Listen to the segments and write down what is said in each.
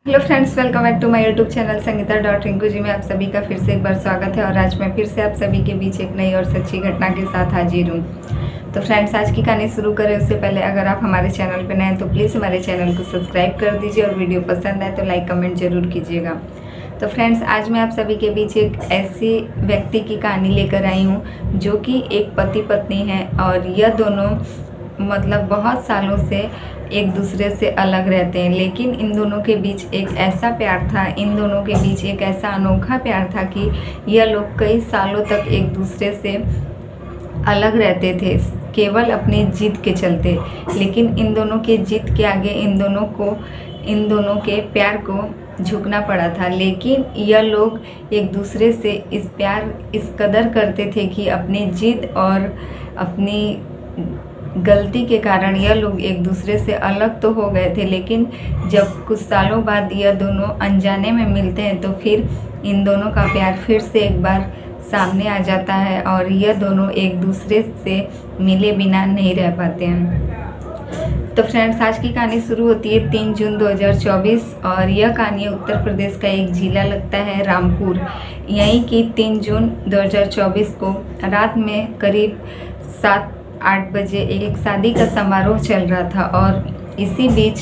Hello friends, welcome back to my YouTube channel Sangeeta dot Rinku ji में आप सभी का फिर से एक बार स्वागत है। और आज मैं फिर से आप सभी के बीच एक नई और सच्ची घटना के साथ हाजिर हूँ। तो फ्रेंड्स, आज की कहानी शुरू करें उससे पहले अगर आप हमारे चैनल पर नए हैं तो प्लीज़ हमारे चैनल को सब्सक्राइब कर दीजिए और वीडियो पसंद आए तो लाइक कमेंट जरूर कीजिएगा। तो फ्रेंड्स, आज मैं आप सभी के बीच एक ऐसी व्यक्ति की कहानी लेकर आई हूँ जो कि एक पति पत्नी है और यह दोनों मतलब बहुत सालों से एक दूसरे से अलग रहते हैं। लेकिन इन दोनों के बीच एक ऐसा प्यार था, इन दोनों के बीच एक ऐसा अनोखा प्यार था कि यह लोग कई सालों तक एक दूसरे से अलग रहते थे केवल अपनी जिद के चलते। लेकिन इन दोनों के जिद के आगे इन दोनों के प्यार को झुकना पड़ा था। लेकिन यह लोग एक दूसरे से इस कदर करते थे कि अपनी जिद और अपनी गलती के कारण यह लोग एक दूसरे से अलग तो हो गए थे। लेकिन जब कुछ सालों बाद यह दोनों अनजाने में मिलते हैं तो फिर इन दोनों का प्यार फिर से एक बार सामने आ जाता है और यह दोनों एक दूसरे से मिले बिना नहीं रह पाते हैं। तो फ्रेंड्स, आज की कहानी शुरू होती है 3 जून 2024 और यह कहानी उत्तर प्रदेश का एक जिला लगता है रामपुर। यहीं की 3 जून 2024 को रात में करीब 7-8 बजे एक शादी का समारोह चल रहा था और इसी बीच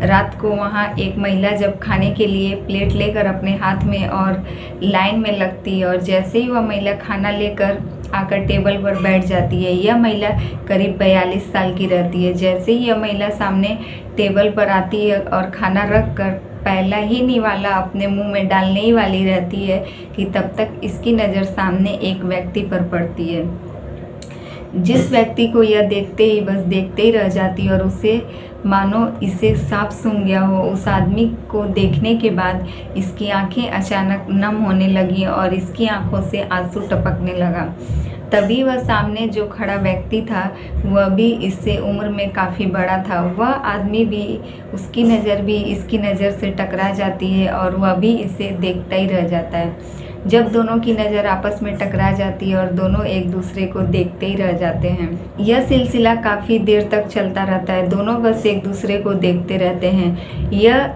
रात को वहाँ एक महिला जब खाने के लिए प्लेट लेकर अपने हाथ में और लाइन में लगती है और जैसे ही वह महिला खाना लेकर आकर टेबल पर बैठ जाती है। यह महिला करीब 42 साल की रहती है। जैसे ही यह महिला सामने टेबल पर आती है और खाना रख कर पहला ही निवाला अपने मुंह में डालने ही वाली रहती है कि तब तक इसकी नज़र सामने एक व्यक्ति पर पड़ती है। जिस व्यक्ति को यह देखते ही बस देखते ही रह जाती और उसे मानो इसे सांप सूंघ गया हो। उस आदमी को देखने के बाद इसकी आंखें अचानक नम होने लगी और इसकी आंखों से आंसू टपकने लगा। तभी वह सामने जो खड़ा व्यक्ति था वह भी इससे उम्र में काफ़ी बड़ा था। वह आदमी भी, उसकी नज़र भी इसकी नज़र से टकरा जाती है और वह भी इसे देखता ही रह जाता है। जब दोनों की नज़र आपस में टकरा जाती है और दोनों एक दूसरे को देखते ही रह जाते हैं। यह सिलसिला काफ़ी देर तक चलता रहता है। दोनों बस एक दूसरे को देखते रहते हैं। यह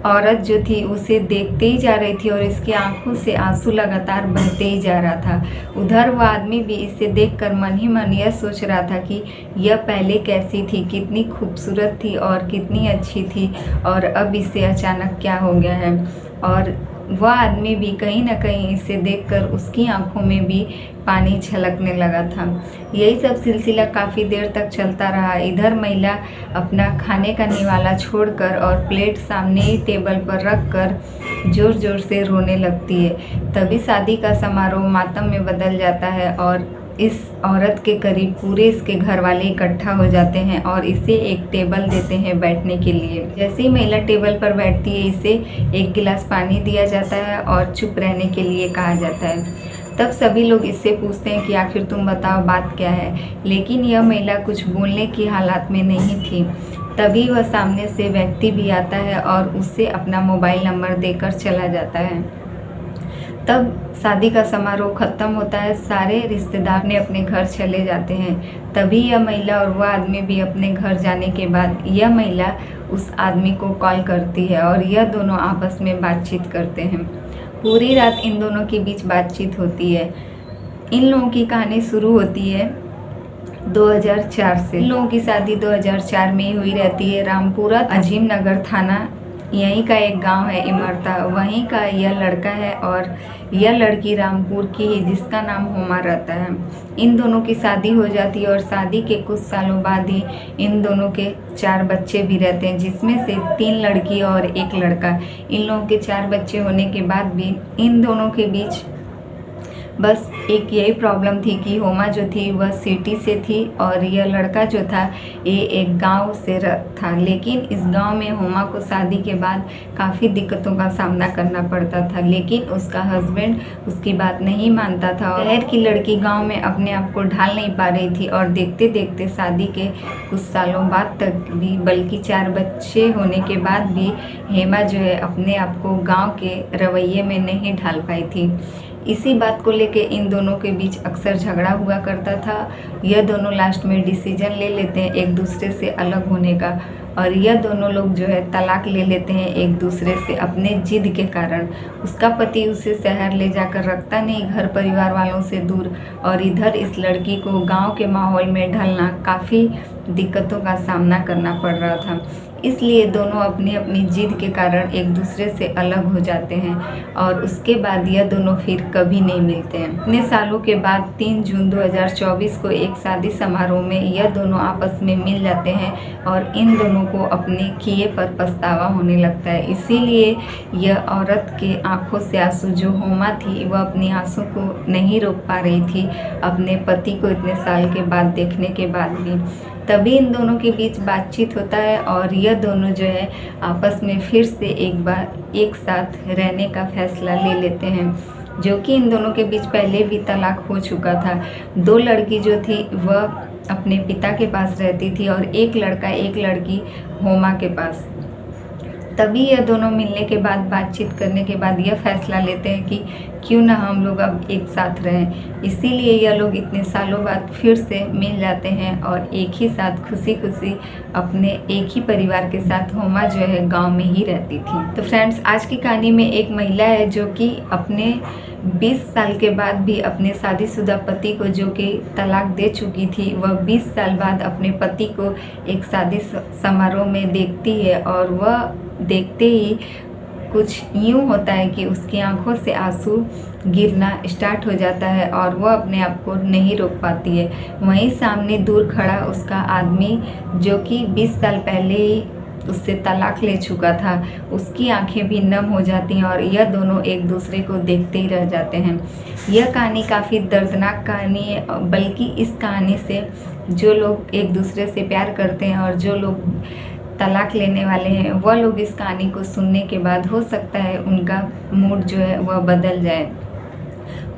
औरत जो थी उसे देखते ही जा रही थी और इसकी आंखों से आंसू लगातार बहते ही जा रहा था। उधर वह आदमी भी इसे देखकर मन ही मन यह सोच रहा था कि यह पहले कैसी थी, कितनी खूबसूरत थी और कितनी अच्छी थी और अब इसे अचानक क्या हो गया है। और वह आदमी भी कहीं ना कहीं इसे देखकर उसकी आंखों में भी पानी छलकने लगा था। यही सब सिलसिला काफ़ी देर तक चलता रहा। इधर महिला अपना खाने का निवाला छोड़कर और प्लेट सामने ही टेबल पर रखकर ज़ोर ज़ोर से रोने लगती है। तभी शादी का समारोह मातम में बदल जाता है और इस औरत के करीब पूरे इसके घर वाले इकट्ठा हो जाते हैं और इसे एक टेबल देते हैं बैठने के लिए। जैसे ही महिला टेबल पर बैठती है इसे एक गिलास पानी दिया जाता है और चुप रहने के लिए कहा जाता है। तब सभी लोग इससे पूछते हैं कि आखिर तुम बताओ बात क्या है। लेकिन यह महिला कुछ बोलने की हालात में नहीं थी। तभी वह सामने से व्यक्ति भी आता है और उससे अपना मोबाइल नंबर देकर चला जाता है। तब शादी का समारोह खत्म होता है। सारे रिश्तेदार अपने अपने घर चले जाते हैं। तभी यह महिला और वह आदमी भी अपने घर जाने के बाद यह महिला उस आदमी को कॉल करती है और यह दोनों आपस में बातचीत करते हैं। पूरी रात इन दोनों के बीच बातचीत होती है। इन लोगों की कहानी शुरू होती है 2004 से। इन लोगों की शादी 2004 में ही हुई रहती है। रामपुरा अजीम नगर थाना यहीं का एक गांव है इमरता, वहीं का यह लड़का है और यह लड़की रामपुर की है जिसका नाम हुमा रहता है। इन दोनों की शादी हो जाती है और शादी के कुछ सालों बाद ही इन दोनों के 4 बच्चे भी रहते हैं, जिसमें से 3 लड़की और 1 लड़का। इन लोगों के 4 बच्चे होने के बाद भी इन दोनों के बीच बस एक यही प्रॉब्लम थी कि होमा जो थी वह सिटी से थी और यह लड़का जो था ये एक गांव से था। लेकिन इस गांव में होमा को शादी के बाद काफ़ी दिक्कतों का सामना करना पड़ता था। लेकिन उसका हस्बैंड उसकी बात नहीं मानता था और शहर की लड़की गांव में अपने आप को ढाल नहीं पा रही थी। और देखते देखते शादी के कुछ सालों बाद तक भी, बल्कि 4 बच्चे होने के बाद भी हेमा जो है अपने आप को गाँव के रवैये में नहीं ढाल पाई थी। इसी बात को लेके इन दोनों के बीच अक्सर झगड़ा हुआ करता था। यह दोनों लास्ट में डिसीजन ले लेते हैं एक दूसरे से अलग होने का और यह दोनों लोग जो है तलाक ले लेते हैं एक दूसरे से अपने जिद के कारण। उसका पति उसे शहर ले जाकर रखता नहीं, घर परिवार वालों से दूर, और इधर इस लड़की को गांव के माहौल में ढलना काफ़ी दिक्कतों का सामना करना पड़ रहा था। इसलिए दोनों अपनी अपनी जिद के कारण एक दूसरे से अलग हो जाते हैं और उसके बाद यह दोनों फिर कभी नहीं मिलते हैं। इतने सालों के बाद 3 जून 2024 को एक शादी समारोह में यह दोनों आपस में मिल जाते हैं और इन दोनों को अपने किए पर पछतावा होने लगता है। इसीलिए यह औरत के आंखों से आंसू, जो होमा थी वह अपनी आंसू को नहीं रोक पा रही थी अपने पति को इतने साल के बाद देखने के बाद भी। तभी इन दोनों के बीच बातचीत होता है और यह दोनों जो है आपस में फिर से एक बार एक साथ रहने का फैसला ले लेते हैं, जो कि इन दोनों के बीच पहले भी तलाक हो चुका था। 2 लड़की जो थी वह अपने पिता के पास रहती थी और एक लड़का एक लड़की होमा के पास। तभी यह दोनों मिलने के बाद बातचीत करने के बाद यह फैसला लेते हैं कि क्यों ना हम लोग अब एक साथ रहें। इसीलिए यह लोग इतने सालों बाद फिर से मिल जाते हैं और एक ही साथ खुशी खुशी अपने एक ही परिवार के साथ होमा जो है गांव में ही रहती थी। तो फ्रेंड्स, आज की कहानी में एक महिला है जो कि अपने 20 साल के बाद भी अपने शादीशुदा पति को, जो कि तलाक दे चुकी थी, वह 20 साल बाद अपने पति को एक शादी समारोह में देखती है और वह देखते ही कुछ यूँ होता है कि उसकी आंखों से आंसू गिरना स्टार्ट हो जाता है और वह अपने आप को नहीं रोक पाती है। वहीं सामने दूर खड़ा उसका आदमी, जो कि 20 साल पहले ही उससे तलाक ले चुका था, उसकी आंखें भी नम हो जाती हैं और यह दोनों एक दूसरे को देखते ही रह जाते हैं। यह कहानी काफ़ी दर्दनाक कहानी है, बल्कि इस कहानी से जो लोग एक दूसरे से प्यार करते हैं और जो लोग तलाक लेने वाले हैं वह लोग इस कहानी को सुनने के बाद हो सकता है उनका मूड जो है वह बदल जाए।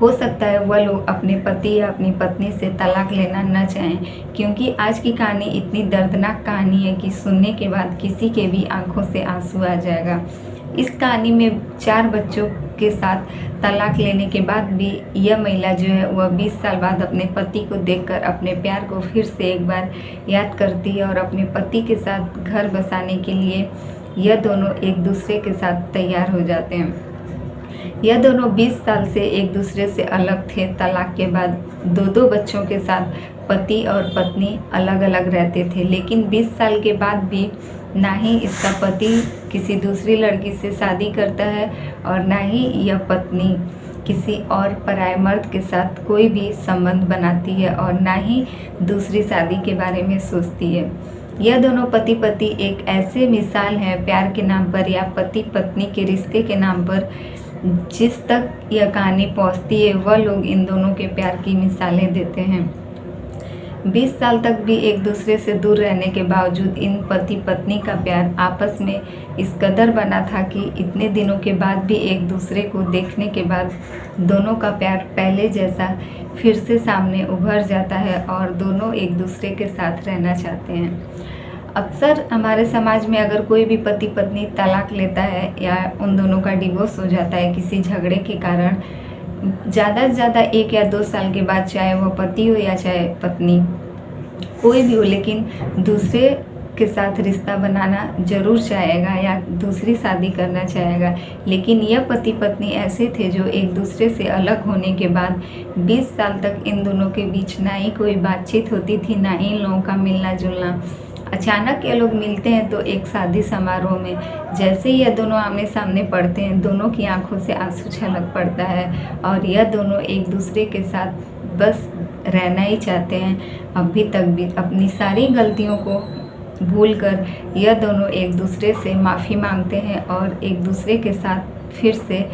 हो सकता है वह लोग अपने पति या अपनी पत्नी से तलाक लेना न चाहें, क्योंकि आज की कहानी इतनी दर्दनाक कहानी है कि सुनने के बाद किसी के भी आंखों से आंसू आ जाएगा। इस कहानी में 4 बच्चों के साथ तलाक लेने के बाद भी यह महिला जो है वह 20 साल बाद अपने पति को देखकर अपने प्यार को फिर से एक बार याद करती है और अपने पति के साथ घर बसाने के लिए यह दोनों एक दूसरे के साथ तैयार हो जाते हैं। यह दोनों 20 साल से एक दूसरे से अलग थे। तलाक के बाद 2-2 बच्चों के साथ पति और पत्नी अलग अलग रहते थे, लेकिन 20 साल के बाद भी ना ही इसका पति किसी दूसरी लड़की से शादी करता है और ना ही यह पत्नी किसी और पराये मर्द के साथ कोई भी संबंध बनाती है और ना ही दूसरी शादी के बारे में सोचती है। यह दोनों पति पत्नी एक ऐसे मिसाल है प्यार के नाम पर या पति पत्नी के रिश्ते के नाम पर, जिस तक यह कहानी पहुंचती है वह लोग इन दोनों के प्यार की मिसालें देते हैं। 20 साल तक भी एक दूसरे से दूर रहने के बावजूद इन पति पत्नी का प्यार आपस में इस कदर बना था कि इतने दिनों के बाद भी एक दूसरे को देखने के बाद दोनों का प्यार पहले जैसा फिर से सामने उभर जाता है और दोनों एक दूसरे के साथ रहना चाहते हैं। अक्सर हमारे समाज में अगर कोई भी पति पत्नी तलाक लेता है या उन दोनों का डिवोर्स हो जाता है किसी झगड़े के कारण, ज़्यादा से ज़्यादा 1 या 2 साल के बाद, चाहे वह पति हो या चाहे पत्नी, कोई भी हो, लेकिन दूसरे के साथ रिश्ता बनाना जरूर चाहेगा या दूसरी शादी करना चाहेगा। लेकिन यह पति पत्नी ऐसे थे जो एक दूसरे से अलग होने के बाद 20 साल तक इन दोनों के बीच ना ही कोई बातचीत होती थी, ना ही इन लोगों का मिलना जुलना। अचानक ये लोग मिलते हैं तो एक शादी समारोह में जैसे ही यह दोनों आमने सामने पड़ते हैं, दोनों की आंखों से आंसू छलक पड़ता है और यह दोनों एक दूसरे के साथ बस रहना ही चाहते हैं। अभी तक भी अपनी सारी गलतियों को भूलकर यह दोनों एक दूसरे से माफ़ी मांगते हैं और एक दूसरे के साथ फिर से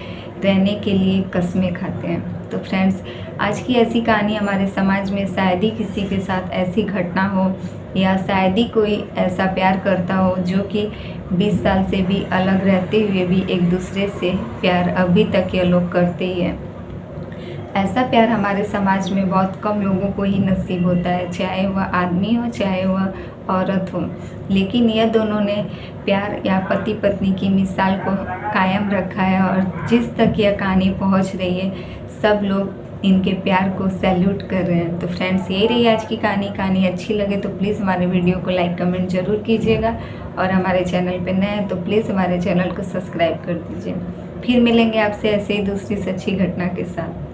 रहने के लिए कस्में खाते हैं। तो फ्रेंड्स, आज की ऐसी कहानी हमारे समाज में शायद ही किसी के साथ ऐसी घटना हो या शायद ही कोई ऐसा प्यार करता हो जो कि 20 साल से भी अलग रहते हुए भी एक दूसरे से प्यार अभी तक ये लोग करते ही हैं। ऐसा प्यार हमारे समाज में बहुत कम लोगों को ही नसीब होता है, चाहे वह आदमी हो चाहे वह औरत हो। लेकिन यह दोनों ने प्यार या पति पत्नी की मिसाल को कायम रखा है और जिस तक यह कहानी पहुंच रही है सब लोग इनके प्यार को सैल्यूट कर रहे हैं। तो फ्रेंड्स, यही रही आज की कहानी। कहानी अच्छी लगे तो प्लीज़ हमारे वीडियो को लाइक कमेंट ज़रूर कीजिएगा और हमारे चैनल पे नए हैं तो प्लीज़ हमारे चैनल को सब्सक्राइब कर दीजिए। फिर मिलेंगे आपसे ऐसे ही दूसरी सच्ची घटना के साथ।